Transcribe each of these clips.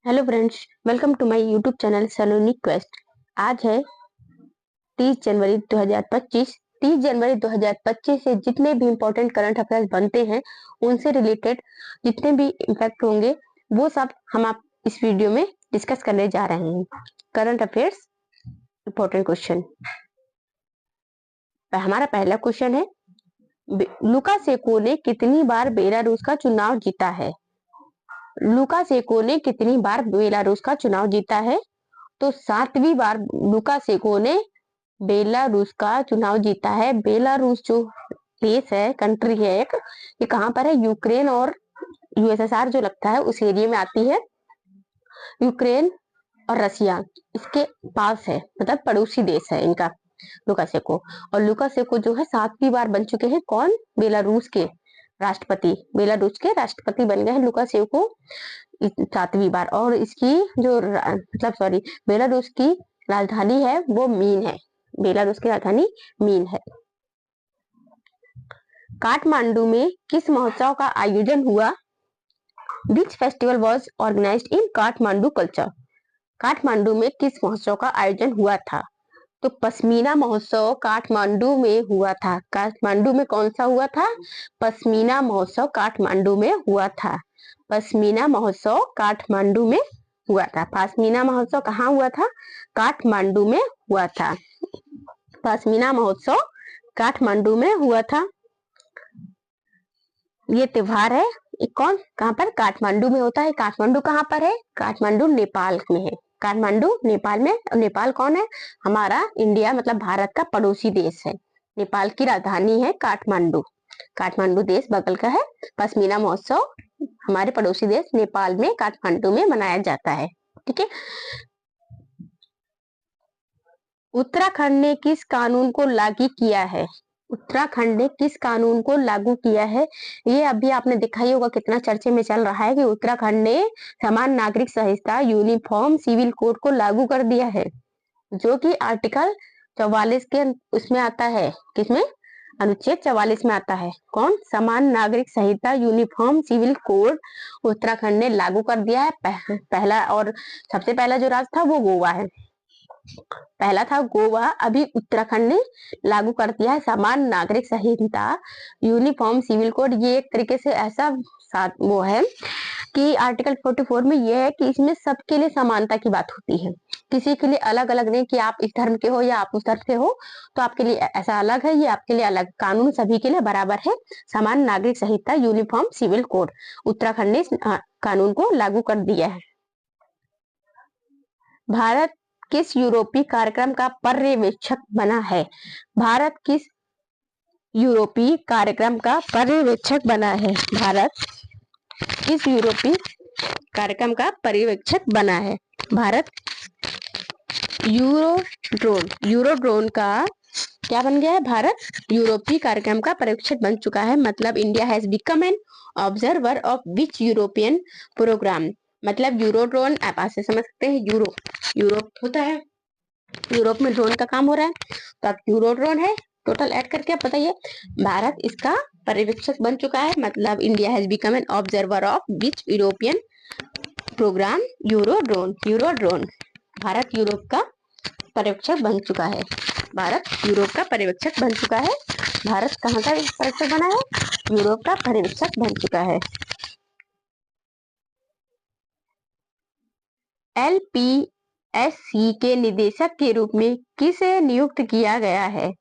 Hello friends, welcome to my YouTube channel Saloni quest. आज है 30 जनवरी 2025। 30 जनवरी 2025 से जितने भी इम्पोर्टेंट करंट अफेयर्स बनते हैं उनसे रिलेटेड जितने भी इम्पैक्ट होंगे वो सब हम आप इस वीडियो में डिस्कस करने जा रहे हैं। Current affairs important question. हमारा पहला क्वेश्चन है, लुकाशेंको ने कितनी बार बेलारूस का चुनाव जीता है? लुकाशेंको ने कितनी बार बेलारूस का चुनाव जीता है? तो 7वीं बार लुकाशेंको ने बेलारूस का चुनाव जीता है। बेलारूस जो देश है, कंट्री है एक, ये कहाँ पर है? यूक्रेन और यूएसएसआर जो लगता है उस एरिया में आती है। यूक्रेन और रसिया इसके पास है, मतलब पड़ोसी देश है इनका लुकाशेंको। और लुकाशेंको जो है 7वीं बार बन चुके हैं। कौन? बेलारूस के राष्ट्रपति। बेलारूस के राष्ट्रपति बन गए हैं लुकाशेंको 7वीं बार। और इसकी जो मतलब सॉरी बेलारूस की राजधानी है वो मीन है। बेलारूस की राजधानी मीन है। काठमांडू में किस महोत्सव का आयोजन हुआ? Which festival was organized in Kathmandu culture? Kathmandu में किस महोत्सव का आयोजन हुआ था? तो पश्मीना महोत्सव काठमांडू में हुआ था। काठमांडू में कौन सा हुआ था? पश्मीना महोत्सव काठमांडू में हुआ था। पश्मीना महोत्सव काठमांडू में हुआ था। पश्मीना महोत्सव कहाँ हुआ था? काठमांडू में हुआ था। पश्मीना महोत्सव काठमांडू में हुआ था। ये त्योहार है, कौन कहाँ पर? काठमांडू में होता है। काठमांडू कहाँ पर है? काठमांडू नेपाल में है। काठमांडू नेपाल में। नेपाल कौन है? हमारा इंडिया मतलब भारत का पड़ोसी देश है। नेपाल की राजधानी है काठमांडू। काठमांडू देश बगल का है। पश्मीना महोत्सव हमारे पड़ोसी देश नेपाल में काठमांडू में मनाया जाता है। ठीक है। उत्तराखंड ने किस कानून को लागू किया है? उत्तराखंड ने किस कानून को लागू किया है? ये अभी आपने देखा ही होगा कितना चर्चे में चल रहा है कि उत्तराखंड ने समान नागरिक संहिता यूनिफॉर्म सिविल कोड को लागू कर दिया है, जो कि आर्टिकल 44 के उसमें आता है। किसमें? अनुच्छेद 44 में आता है। कौन? समान नागरिक संहिता यूनिफॉर्म सिविल कोड उत्तराखंड ने लागू कर दिया है। पहला और सबसे पहला जो राज्य था वो गोवा है। पहला था गोवा, अभी उत्तराखंड ने लागू कर दिया है समान नागरिक संहिता यूनिफॉर्म सिविल कोड। ये एक तरीके से ऐसा वो है कि आर्टिकल 44 में ये है कि इसमें सबके लिए समानता की बात होती है। किसी के लिए अलग अलग नहीं कि आप इस धर्म के हो या आप उस धर्म के हो तो आपके लिए ऐसा अलग है, ये आपके लिए अलग। कानून सभी के लिए बराबर है। समान नागरिक संहिता यूनिफॉर्म सिविल कोड उत्तराखंड ने कानून को लागू कर दिया है। भारत किस यूरोपीय कार्यक्रम का पर्यवेक्षक बना है? भारत किस यूरोपीय कार्यक्रम का पर्यवेक्षक बना है? भारत किस यूरोपीय कार्यक्रम का पर्यवेक्षक बना है? भारत यूरोड्रोन का क्या बन गया है? भारत यूरोपीय कार्यक्रम का पर्यवेक्षक बन चुका है। मतलब India has become an observer of which European program. मतलब यूरोड्रोन आप ऐसे समझ सकते हैं, यूरोप होता है, यूरोप में ड्रोन का काम हो रहा है तो अब यूरोड्रोन है। टोटल ऐड करके आप बताइए, भारत इसका पर्यवेक्षक बन चुका है। मतलब India has become an observer of which European program? Eurodrone. Bharat Europe का पर्यवेक्षक बन चुका है। भारत यूरोप का पर्यवेक्षक बन चुका है। भारत कहाँ का पर्यवेक्षक बना है? यूरोप का पर्यवेक्षक बन चुका है। LPSC के निदेशक के रूप में किसे नियुक्त किया गया है?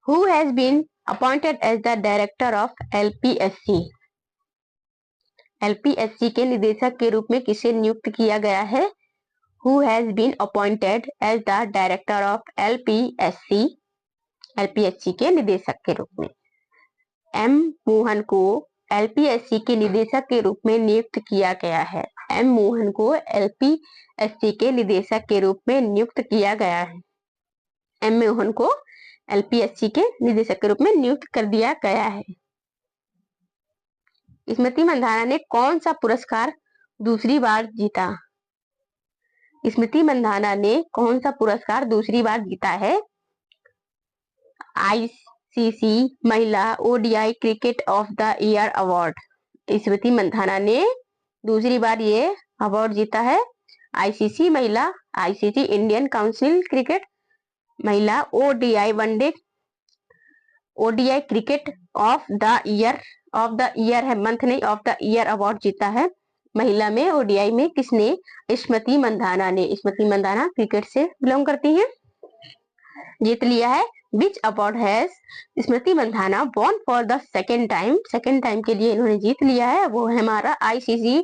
Who has been appointed as the director of LPSC? LPSC के निदेशक के रूप में किसे नियुक्त किया गया है? Who has been appointed as the director of LPSC? LPSC के निदेशक के रूप में M मोहन को LPSC के निदेशक के रूप में नियुक्त किया गया है। M मोहन को LPSC के निदेशक के रूप में नियुक्त किया गया है। M मोहन को LPSC के निदेशक के रूप में नियुक्त कर दिया गया है। स्मृति मंधाना ने कौन सा पुरस्कार दूसरी बार जीता? स्मृति मंधाना ने कौन सा पुरस्कार दूसरी बार जीता है? ICC महिला ODI cricket of the year award. Smriti Mandhana ने दूसरी बार ये अवार्ड जीता है। आईसीसी महिला, आईसीसी इंडियन काउंसिल क्रिकेट महिला ODI one day ODI cricket of the year है, मंथ नहीं ऑफ द ईयर अवार्ड जीता है। महिला में ओडीआई में किसने? स्मृति मंधाना ने। स्मृति मंधाना क्रिकेट से बिलोंग करती हैं, जीत लिया है। Which award has Smriti Mandhana won for the second time के लिए इन्होंने जीत लिया है, वो है हमारा ICC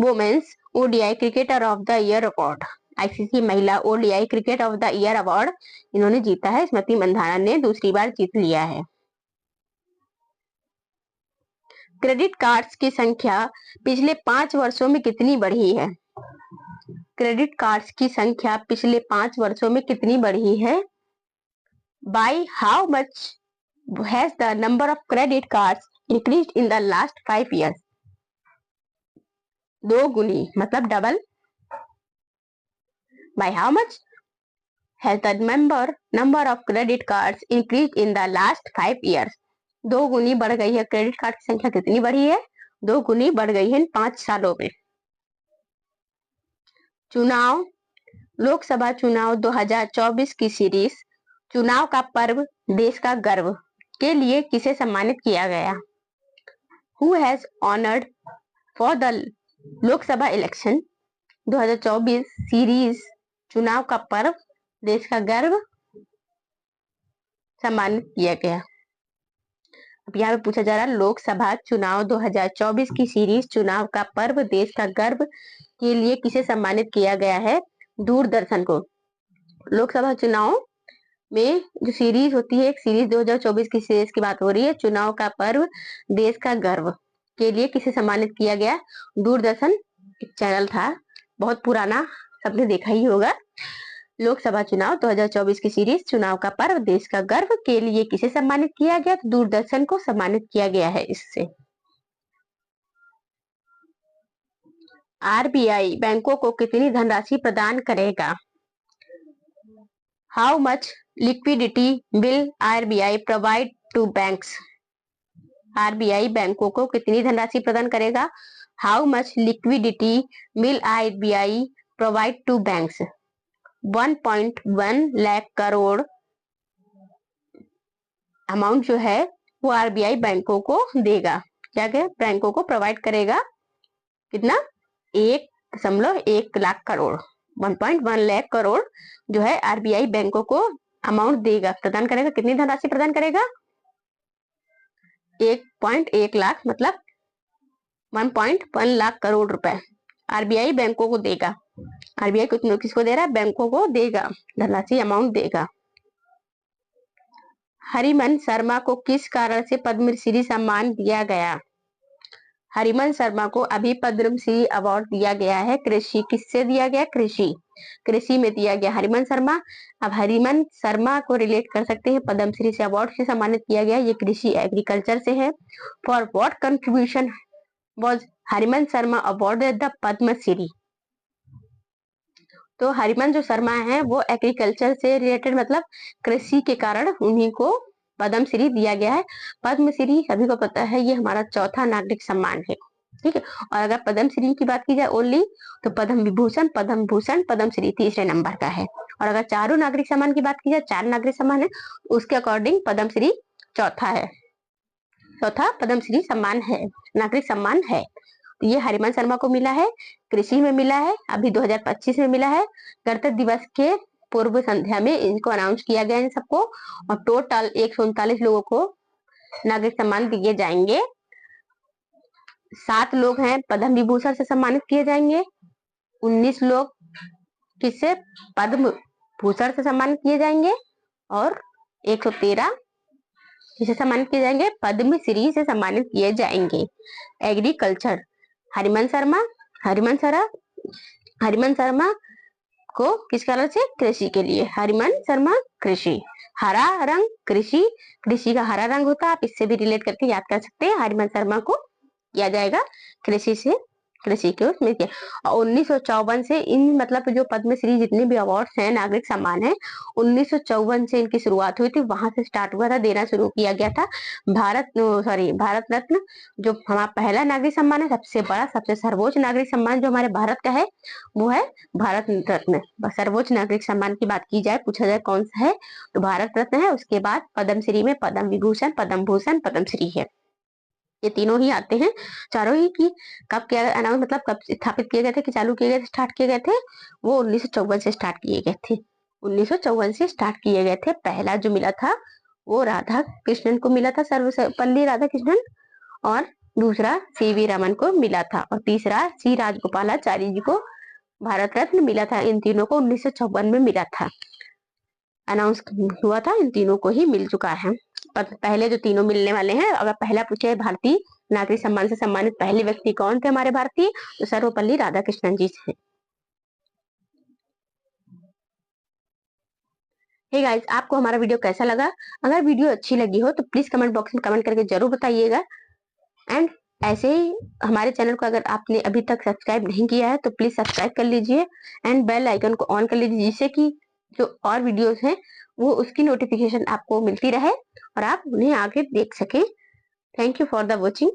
women's ODI cricketer of the year award. ICC महिला ODI cricket of the year award इन्होंने जीता है, स्मृति मंधाना ने दूसरी बार जीत लिया है। क्रेडिट कार्ड्स की संख्या पिछले 5 वर्षों में कितनी बढ़ी है? क्रेडिट कार्ड्स की संख्या पिछले 5 वर्षों में कितनी बढ़ी है? By how much has the number of credit cards increased in the last 5 years? 2 गुनी मतलब double. By how much has the number of credit cards increased in the last 5 years? 2 गुनी बढ़ गई है। क्रेडिट कार्ड की संख्या कितनी बढ़ी है? 2 गुनी बढ़ गई है इन 5 सालों में। चुनाव, लोकसभा चुनाव 2024 की सीरीज चुनाव का पर्व देश का गर्व के लिए किसे सम्मानित किया गया? Who has honored for the Lok Sabha election 2024 series चुनाव का पर्व देश का गर्व सम्मानित किया गया। अब यहाँ पे पूछा जा रहा है लोकसभा चुनाव 2024 की सीरीज चुनाव का पर्व देश का गर्व के लिए किसे सम्मानित किया गया है? दूरदर्शन को। लोकसभा चुनाव में जो सीरीज होती है, एक सीरीज 2024 की सीरीज की बात हो रही है, चुनाव का पर्व देश का गर्व के लिए किसे सम्मानित किया गया? दूरदर्शन एक चैनल था, बहुत पुराना, सबने देखा ही होगा। लोकसभा चुनाव 2024 की सीरीज चुनाव का पर्व देश का गर्व के लिए किसे सम्मानित किया गया? तो दूरदर्शन को सम्मानित किया गया है इससे। आरबीआई बैंकों को कितनी धनराशि प्रदान करेगा? How much liquidity will RBI provide to banks? RBI बैंकों को कितनी धनराशि प्रदान करेगा? How much liquidity will RBI provide to banks? 1.1 lakh crore amount जो है वो आरबीआई बैंकों को देगा। क्या क्या बैंकों को प्रोवाइड करेगा? कितना? 1.1 लाख करोड़, 1.1 लाख करोड़ जो है आरबीआई बैंकों को अमाउंट देगा, प्रदान करेगा। कितनी धनराशि प्रदान करेगा? 1.1 लाख मतलब 1.1 लाख करोड़ रुपए आरबीआई बैंकों को देगा। आरबीआई किसको दे रहा है? बैंकों को देगा, धनराशि अमाउंट देगा। हरिमन शर्मा को किस कारण से पद्मश्री सम्मान दिया गया? हरिमन शर्मा को अभी पद्मश्री अवार्ड दिया गया है। कृषि, किससे दिया गया? कृषि में दिया गया हरिमन शर्मा। अब हरिमन शर्मा को रिलेट कर सकते हैं पद्मश्री से, अवार्ड से सम्मानित किया गया, ये कृषि एग्रीकल्चर से है। For what contribution was Hariman Sharma awarded the Padmashri? तो हरिमन जो शर्मा है वो एग्रीकल्चर से रिलेटेड मतलब कृषि के कारण उन्हीं को पद्मश्री दिया गया है। पद्मश्री सभी को पता है ये हमारा चौथा नागरिक सम्मान है, ठीक है। और अगर पद्मश्री की बात की जाए ओनली तो पद्म विभूषण, पद्म भूषण, पद्मश्री तीसरे नंबर का है। और अगर चारों नागरिक सम्मान की बात की जाए, 4 नागरिक सम्मान है, उसके अकॉर्डिंग पद्मश्री चौथा है, चौथा पद्मश्री सम्मान है, नागरिक सम्मान है। तो ये हरिमन शर्मा को मिला है, कृषि में मिला है, अभी 2025 में मिला है। गणतंत्र दिवस के पूर्व संध्या में इनको अनाउंस किया गया है सबको, और टोटल 139 लोगों को नागरिक सम्मान दिए जाएंगे। 7 लोग हैं पद्म विभूषण से सम्मानित किए जाएंगे, 19 लोग किससे? पद्म भूषण से सम्मानित किए जाएंगे, और 113 किसे सम्मानित किए जाएंगे? पद्मश्री से सम्मानित किए जाएंगे। एग्रीकल्चर हरिमन शर्मा को किस कारण से? कृषि के लिए। हरिमन शर्मा कृषि, हरा रंग कृषि, कृषि का हरा रंग होता है, आप इससे भी रिलेट करके याद कर सकते हैं। हरिमन शर्मा को किया जाएगा कृषि से कृषि के उसमें किया। और 1954 से इन मतलब जो पद्मश्री जितने भी अवार्ड्स हैं, नागरिक सम्मान है, 1954 से इनकी शुरुआत हुई थी, वहां से स्टार्ट हुआ था, देना शुरू किया गया था। भारत रत्न जो हमारा पहला नागरिक सम्मान है, सबसे बड़ा सबसे सर्वोच्च नागरिक सम्मान जो हमारे भारत का है वो है भारत रत्न। सर्वोच्च नागरिक सम्मान की बात की जाए, पूछा जाए कौन सा है, तो भारत रत्न है। उसके बाद पद्मश्री में पद्म विभूषण, पद्म भूषण, पद्मश्री है। ये तीनों ही आते हैं, चारों ही की कब क्या अनाउंस मतलब कब स्थापित किए गए थे, कि चालू किए गए थे, स्टार्ट किए गए थे, वो 1954 से स्टार्ट किए गए थे। 1954 से स्टार्ट किए गए थे। पहला जो मिला था वो राधा कृष्णन को मिला था, सर्वपल्ली राधा कृष्णन, और दूसरा सीवी रमन को मिला था, और तीसरा सी राजगोपालाचारी जी को भारत रत्न मिला था। इन तीनों को 1954 में मिला था, अनाउंस हुआ था, इन तीनों को ही मिल चुका है। पर पहले जो तीनों मिलने वाले हैं, अगर पहला पूछे भारतीय नागरिक सम्मान से सम्मानित पहले व्यक्ति कौन थे हमारे भारतीय, तो सर्वपल्ली राधाकृष्णन जी थे। हे गाइस, आपको हमारा वीडियो कैसा लगा? अगर वीडियो अच्छी लगी हो तो प्लीज कमेंट बॉक्स में कमेंट करके जरूर बताइएगा। एंड ऐसे ही हमारे चैनल को अगर आपने अभी तक सब्सक्राइब नहीं किया है तो प्लीज सब्सक्राइब कर लीजिए एंड बेल आइकन को ऑन कर लीजिए, जिससे कि जो और वीडियोस हैं वो उसकी नोटिफिकेशन आपको मिलती रहे और आप उन्हें आगे देख सकें। Thank you for the watching.